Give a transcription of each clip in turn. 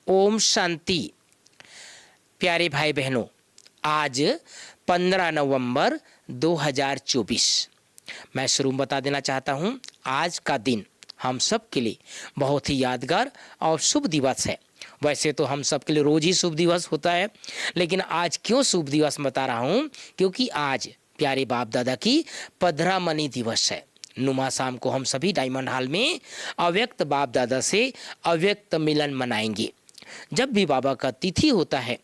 ओम शांति। प्यारे भाई बहनों, आज 15 नवंबर 2024। मैं शुरू में बता देना चाहता हूं, आज का दिन हम सब के लिए बहुत ही यादगार और शुभ दिवस है। वैसे तो हम सब के लिए रोज ही शुभ दिवस होता है, लेकिन आज क्यों शुभ दिवस बता रहा हूं, क्योंकि आज प्यारे बाप दादा की पधरामणि दिवस है। नुमा शाम को हम सभी डायमंड हॉल में अव्यक्त बाप दादा से अव्यक्त मिलन मनाएंगे। जब भी बाबा का तिथि होता है,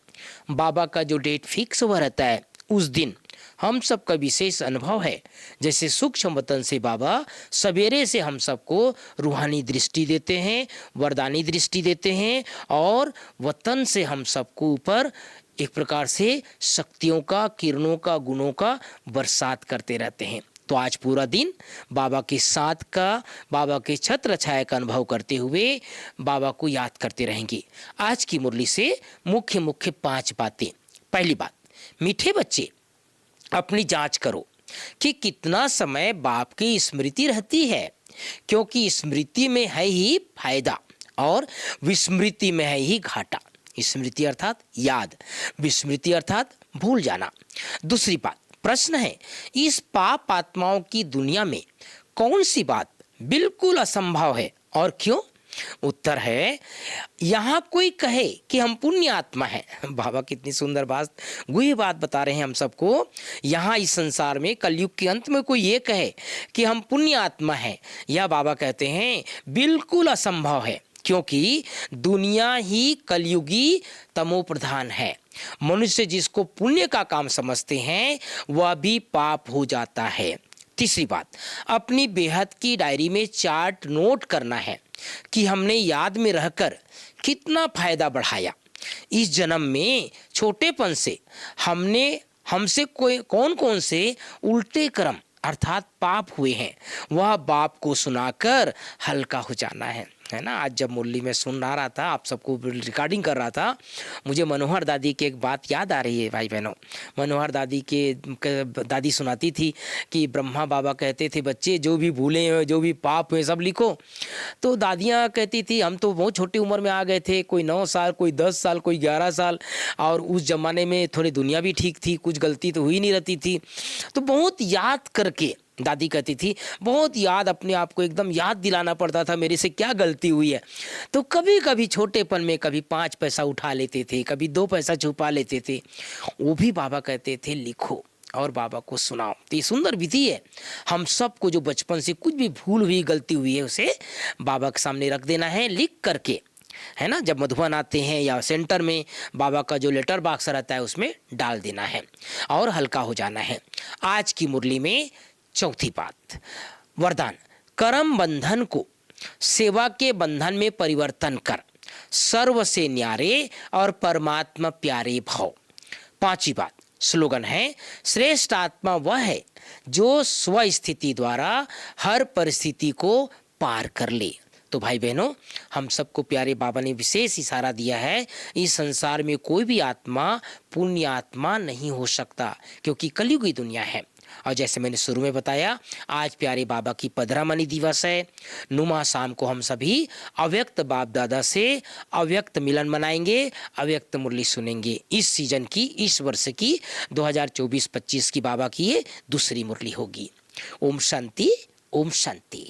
बाबा का जो डेट फिक्स हुआ रहता है, उस दिन हम सबका विशेष अनुभव है। जैसे सूक्ष्म वतन से बाबा सवेरे से हम सबको रूहानी दृष्टि देते हैं, वरदानी दृष्टि देते हैं और वतन से हम सबको ऊपर एक प्रकार से शक्तियों का, किरणों का, गुणों का बरसात करते रहते हैं। तो आज पूरा दिन बाबा के साथ का, बाबा के छत्र छाया का अनुभव करते हुए बाबा को याद करते रहेंगे। आज की मुरली से मुख्य 5 बातें। पहली बात, मीठे बच्चे अपनी जांच करो कि कितना समय बाप की स्मृति रहती है, क्योंकि स्मृति में है ही फायदा और विस्मृति में है ही घाटा। स्मृति अर्थात याद, विस्मृति अर्थात भूल जाना। दूसरी बात, प्रश्न है, इस पाप आत्माओं की दुनिया में कौन सी बात बिल्कुल असंभव है और क्यों? उत्तर है, यहाँ कोई कहे कि हम पुण्य आत्मा है। बाबा कितनी सुंदर बात, गुही बात बता रहे हैं हम सबको। यहाँ इस संसार में कलयुग के अंत में कोई ये कहे कि हम पुण्य आत्मा है, यह बाबा कहते हैं बिल्कुल असंभव है, क्योंकि दुनिया ही कलयुगी तमो प्रधान है। मनुष्य जिसको पुण्य का काम समझते हैं वह भी पाप हो जाता है। तीसरी बात, अपनी बेहद की डायरी में चार्ट नोट करना है कि हमने याद में रहकर कितना फायदा बढ़ाया। इस जन्म में छोटेपन से हमसे कौन कौन से उल्टे कर्म अर्थात पाप हुए हैं, वह बाप को सुनाकर हल्का हो जाना है ना। आज जब मुरली में सुन रहा था, आप सबको रिकॉर्डिंग कर रहा था, मुझे मनोहर दादी की एक बात याद आ रही है भाई बहनों। मनोहर दादी दादी सुनाती थी कि ब्रह्मा बाबा कहते थे, बच्चे जो भी भूले हैं, जो भी पाप हुए सब लिखो। तो दादियाँ कहती थी, हम तो बहुत छोटी उम्र में आ गए थे, कोई 9 साल, कोई 10 साल, कोई 11 साल, और उस जमाने में थोड़ी दुनिया भी ठीक थी, कुछ गलती तो हुई नहीं रहती थी। तो बहुत याद करके दादी कहती थी, बहुत याद, अपने आप को एकदम याद दिलाना पड़ता था मेरे से क्या गलती हुई है। तो कभी कभी छोटेपन में कभी 5 पैसा उठा लेते थे, कभी 2 पैसा छुपा लेते थे, वो भी बाबा कहते थे लिखो और बाबा को सुनाओ। तो ये सुंदर विधि है। हम सबको जो बचपन से कुछ भी भूल हुई, गलती हुई है, उसे बाबा के सामने रख देना है लिख करके, है ना। जब मधुबन आते हैं या सेंटर में बाबा का जो लेटर बॉक्स रहता है उसमें डाल देना है और हल्का हो जाना है। आज की मुरली में चौथी बात, वरदान, कर्म बंधन को सेवा के बंधन में परिवर्तन कर, सर्व से न्यारे और परमात्मा प्यारे भव। पांचवी बात, स्लोगन है, श्रेष्ठ आत्मा वह है जो स्वस्थिति द्वारा हर परिस्थिति को पार कर ले। तो भाई बहनों, हम सबको प्यारे बाबा ने विशेष इशारा दिया है, इस संसार में कोई भी आत्मा पुण्य आत्मा नहीं हो सकता, क्योंकि कलयुगी दुनिया है। और जैसे मैंने शुरू में बताया, आज प्यारे बाबा की पधरामणि दिवस है। नुमा शाम को हम सभी अव्यक्त बाप दादा से अव्यक्त मिलन मनाएंगे, अव्यक्त मुरली सुनेंगे। इस सीजन की, इस वर्ष की 2024-25 की बाबा की ये दूसरी मुरली होगी। ओम शांति, ओम शांति।